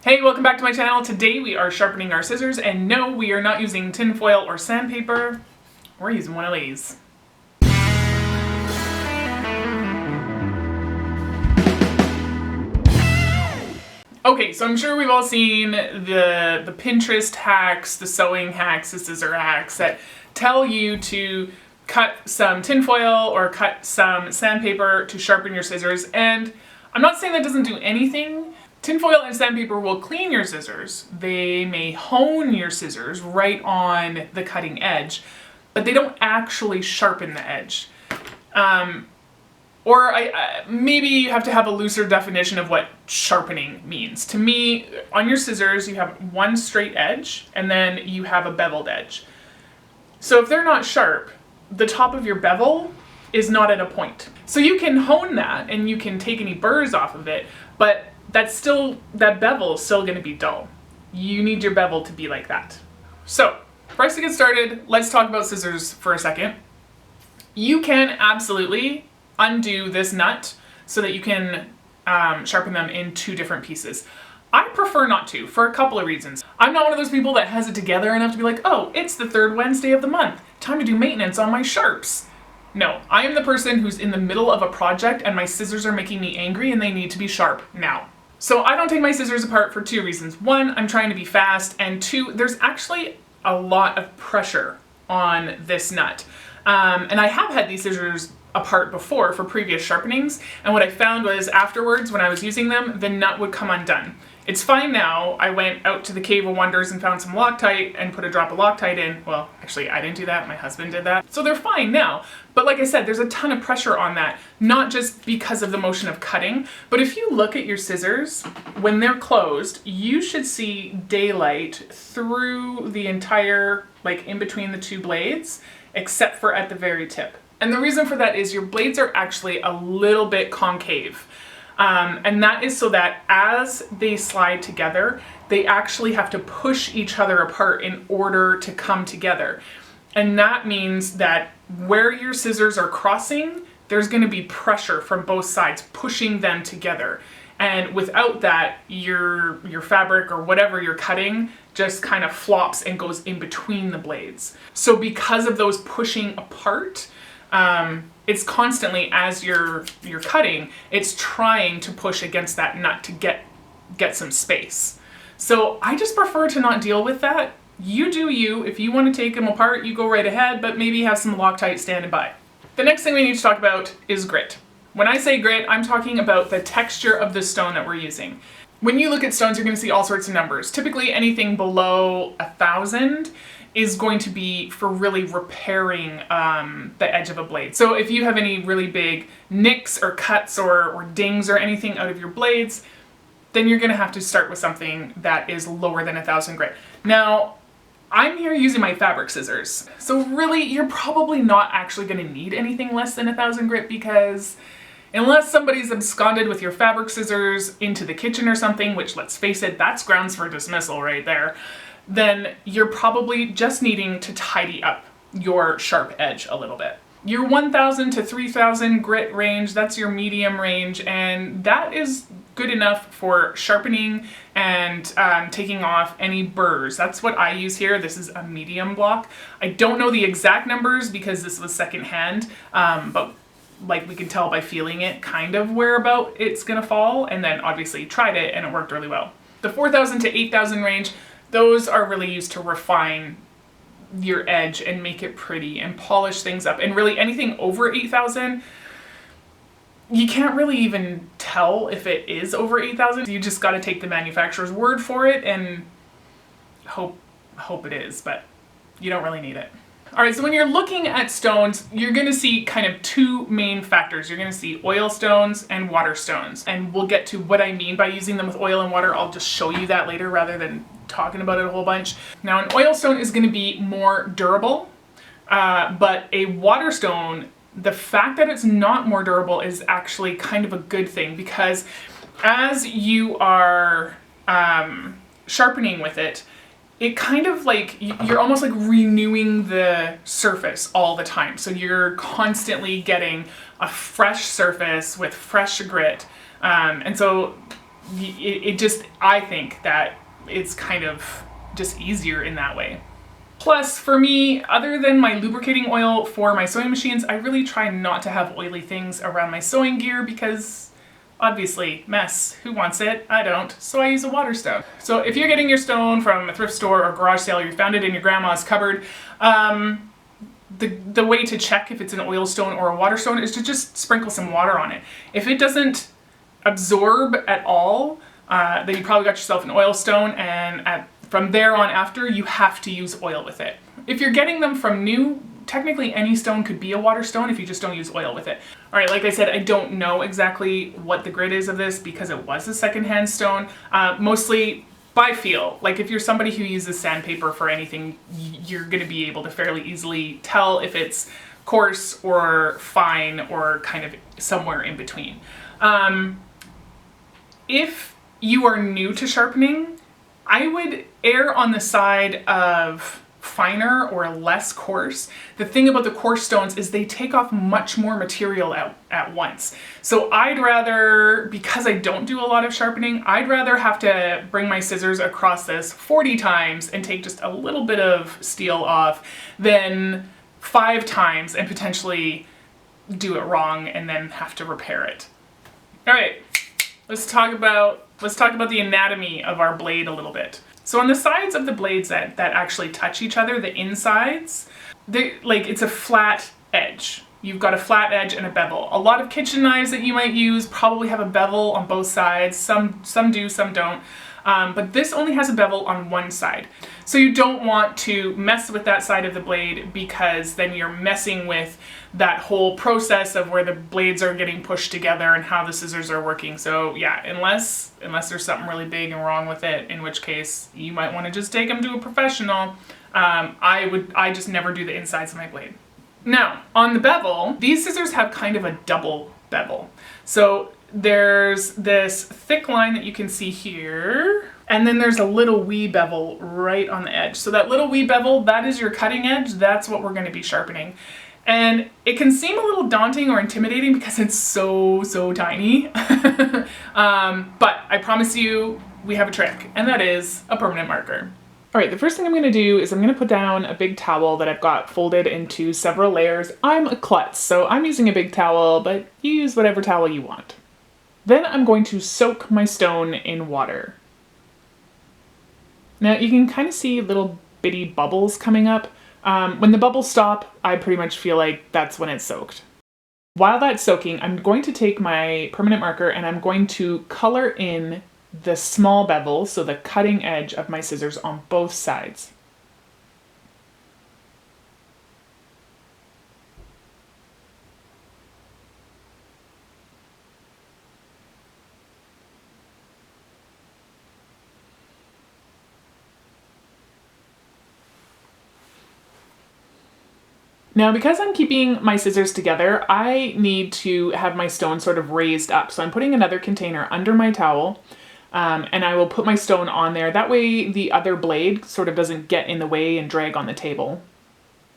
Hey, welcome back to my channel. Today we are sharpening our scissors, and no, we are not using tin foil or sandpaper. We're using one of these. Okay, so I'm sure we've all seen the Pinterest hacks, the sewing hacks, the scissor hacks that tell you to cut some tin foil or cut some sandpaper to sharpen your scissors, and I'm not saying that doesn't do anything. Tinfoil and sandpaper will clean your scissors. They may hone your scissors right on the cutting edge, but they don't actually sharpen the edge. Maybe you have to have a looser definition of what sharpening means. To me, on your scissors, you have one straight edge and then you have a beveled edge. So if they're not sharp, the top of your bevel is not at a point. So you can hone that and you can take any burrs off of it, but that bevel is still going to be dull. You need your bevel to be like that. So for us to get started, let's talk about scissors for a second. You can absolutely undo this nut so that you can sharpen them in two different pieces. I prefer not to, for a couple of reasons. I'm not one of those people that has it together enough to be like, oh, it's the third Wednesday of the month. Time to do maintenance on my sharps. No, I am the person who's in the middle of a project and my scissors are making me angry and they need to be sharp now. So I don't take my scissors apart for two reasons. One, I'm trying to be fast, and two, there's actually a lot of pressure on this nut. And I have had these scissors apart before for previous sharpenings, and what I found was afterwards when I was using them, the nut would come undone. It's fine now. I went out to the Cave of Wonders and found some Loctite and put a drop of Loctite in. Well, actually I didn't do that, my husband did that. So they're fine now. But like I said, there's a ton of pressure on that, not just because of the motion of cutting, but if you look at your scissors, when they're closed, you should see daylight through the entire, like in between the two blades, except for at the very tip. And the reason for that is your blades are actually a little bit concave. And that is so that as they slide together, they actually have to push each other apart in order to come together. And that means that where your scissors are crossing, there's going to be pressure from both sides pushing them together. And without that, your fabric or whatever you're cutting just kind of flops and goes in between the blades. So because of those pushing apart, it's constantly, as you're cutting, it's trying to push against that nut to get some space. So I just prefer to not deal with that. You do you. If you want to take them apart, you go right ahead, but maybe have some Loctite standing by. The next thing we need to talk about is grit. When I say grit, I'm talking about the texture of the stone that we're using. When you look at stones, you're going to see all sorts of numbers. Typically anything below 1,000 is going to be for really repairing the edge of a blade. So if you have any really big nicks or cuts or dings or anything out of your blades, then you're gonna have to start with something that is lower than 1,000 grit. Now, I'm here using my fabric scissors. So really, you're probably not actually gonna need anything less than 1,000 grit, because unless somebody's absconded with your fabric scissors into the kitchen or something, which let's face it, that's grounds for dismissal right there, then you're probably just needing to tidy up your sharp edge a little bit. Your 1,000 to 3,000 grit range, that's your medium range, and that is good enough for sharpening and taking off any burrs. That's what I use here. This is a medium block. I don't know the exact numbers because this was secondhand, but like we can tell by feeling it kind of where about it's gonna fall, and then obviously tried it and it worked really well. The 4,000 to 8,000 range, those are really used to refine your edge and make it pretty and polish things up. And really anything over 8,000, you can't really even tell if it is over 8,000. You just got to take the manufacturer's word for it and hope it is, but you don't really need it. All right, so when you're looking at stones, you're gonna see kind of two main factors. You're gonna see oil stones and water stones. And we'll get to what I mean by using them with oil and water. I'll just show you that later rather than talking about it a whole bunch. Now, an oil stone is gonna be more durable, but a water stone, the fact that it's not more durable is actually kind of a good thing, because as you are sharpening with it, it kind of like, you're almost like renewing the surface all the time. So you're constantly getting a fresh surface with fresh grit. And so I think that it's kind of just easier in that way. Plus, for me, other than my lubricating oil for my sewing machines, I really try not to have oily things around my sewing gear because obviously, mess. Who wants it? I don't. So I use a water stone. So if you're getting your stone from a thrift store or garage sale, or you found it in your grandma's cupboard, the way to check if it's an oil stone or a water stone is to just sprinkle some water on it. If it doesn't absorb at all, then you probably got yourself an oil stone, and from there on after, you have to use oil with it. If you're getting them from new, technically any stone could be a water stone if you just don't use oil with it. All right, like I said, I don't know exactly what the grit is of this because it was a secondhand stone, mostly by feel. Like if you're somebody who uses sandpaper for anything, you're gonna be able to fairly easily tell if it's coarse or fine or kind of somewhere in between. If you are new to sharpening, I would err on the side of finer or less coarse. The thing about the coarse stones is they take off much more material at once. So I'd rather, because I don't do a lot of sharpening, I'd rather have to bring my scissors across this 40 times and take just a little bit of steel off than 5 times and potentially do it wrong and then have to repair it. All right, let's talk about the anatomy of our blade a little bit. So on the sides of the blades that actually touch each other, the insides, it's a flat edge. You've got a flat edge and a bevel. A lot of kitchen knives that you might use probably have a bevel on both sides. Some do, some don't. But this only has a bevel on one side. So you don't want to mess with that side of the blade because then you're messing with that whole process of where the blades are getting pushed together and how the scissors are working. So yeah, unless there's something really big and wrong with it, in which case you might want to just take them to a professional. I just never do the insides of my blade. Now, on the bevel, these scissors have kind of a double bevel. So there's this thick line that you can see here, and then there's a little wee bevel right on the edge. So that little wee bevel, that is your cutting edge. That's what we're going to be sharpening. And it can seem a little daunting or intimidating because it's so tiny. But I promise you, we have a trick, and that is a permanent marker. All right, the first thing I'm gonna do is I'm gonna put down a big towel that I've got folded into several layers. I'm a klutz, so I'm using a big towel, but you use whatever towel you want. Then I'm going to soak my stone in water. Now you can kind of see little bitty bubbles coming up. When the bubbles stop, I pretty much feel like that's when it's soaked. While that's soaking, I'm going to take my permanent marker and I'm going to color in the small bevel, so the cutting edge of my scissors on both sides. Now, because I'm keeping my scissors together, I need to have my stone sort of raised up. So I'm putting another container under my towel, and I will put my stone on there. That way the other blade sort of doesn't get in the way and drag on the table.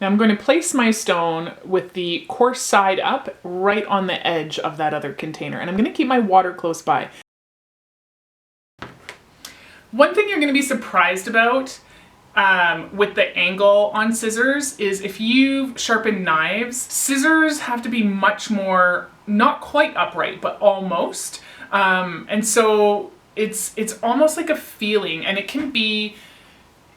Now I'm going to place my stone with the coarse side up right on the edge of that other container, and I'm going to keep my water close by. One thing you're going to be surprised about with the angle on scissors is if you've sharpened knives, scissors have to be much more, not quite upright, but almost. And so it's almost like a feeling, and it can be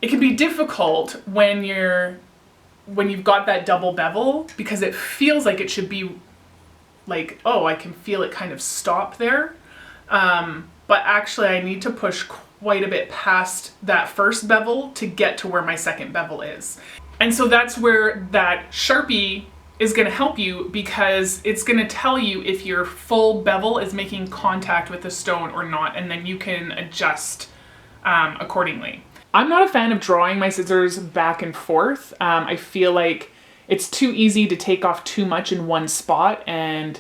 difficult when you've got that double bevel, because it feels like it should be like, oh, I can feel it kind of stop there. But actually I need to push quite a bit past that first bevel to get to where my second bevel is. And so that's where that Sharpie is going to help you, because it's going to tell you if your full bevel is making contact with the stone or not, and then you can adjust accordingly. I'm not a fan of drawing my scissors back and forth. I feel like it's too easy to take off too much in one spot and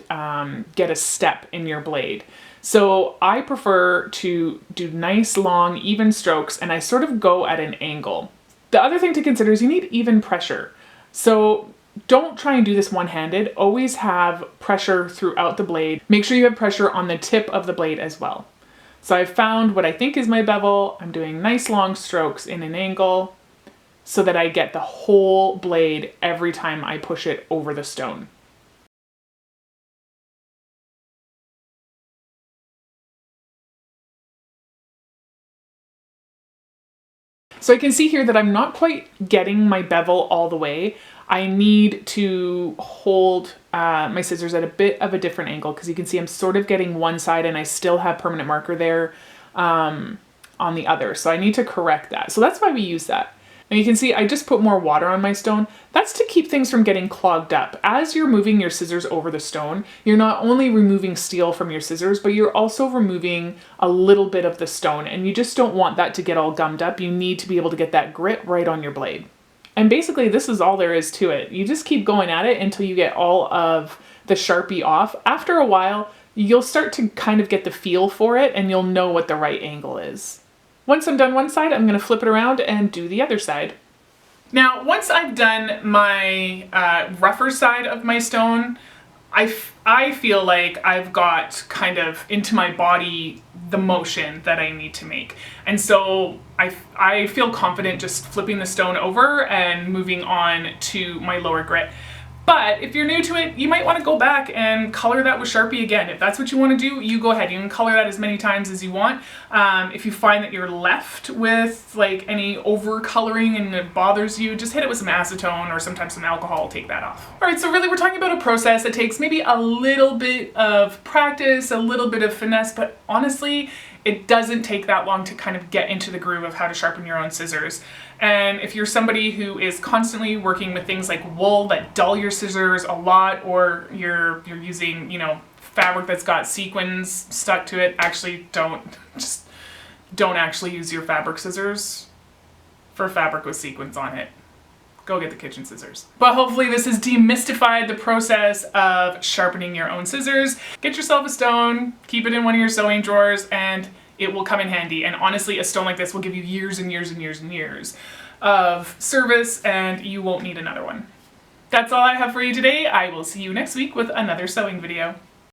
get a step in your blade. So I prefer to do nice, long, even strokes, and I sort of go at an angle. The other thing to consider is you need even pressure. So don't try and do this one-handed. Always have pressure throughout the blade. Make sure you have pressure on the tip of the blade as well. So I've found what I think is my bevel. I'm doing nice long strokes in an angle so that I get the whole blade every time I push it over the stone. So I can see here that I'm not quite getting my bevel all the way. I need to hold my scissors at a bit of a different angle because you can see I'm sort of getting one side and I still have permanent marker there on the other. So I need to correct that. So that's why we use that. And you can see I just put more water on my stone. That's to keep things from getting clogged up. As you're moving your scissors over the stone, you're not only removing steel from your scissors, but you're also removing a little bit of the stone. And you just don't want that to get all gummed up. You need to be able to get that grit right on your blade. And basically this is all there is to it. You just keep going at it until you get all of the Sharpie off. After a while, you'll start to kind of get the feel for it and you'll know what the right angle is. Once I'm done one side, I'm going to flip it around and do the other side. Now, once I've done my rougher side of my stone, I feel like I've got kind of into my body the motion that I need to make. And so I feel confident just flipping the stone over and moving on to my lower grit. But if you're new to it, you might want to go back and color that with Sharpie again. If that's what you want to do, you go ahead. You can color that as many times as you want. If you find that you're left with like any over coloring and it bothers you, just hit it with some acetone or sometimes some alcohol, take that off. All right, so really we're talking about a process that takes maybe a little bit of practice, a little bit of finesse, but honestly, it doesn't take that long to kind of get into the groove of how to sharpen your own scissors. And if you're somebody who is constantly working with things like wool that dull your scissors a lot, or you're using, you know, fabric that's got sequins stuck to it, actually don't actually use your fabric scissors for fabric with sequins on it. Go get the kitchen scissors. But hopefully this has demystified the process of sharpening your own scissors. Get yourself a stone, keep it in one of your sewing drawers, and it will come in handy. And honestly, a stone like this will give you years and years and years and years of service, and you won't need another one. That's all I have for you today. I will see you next week with another sewing video.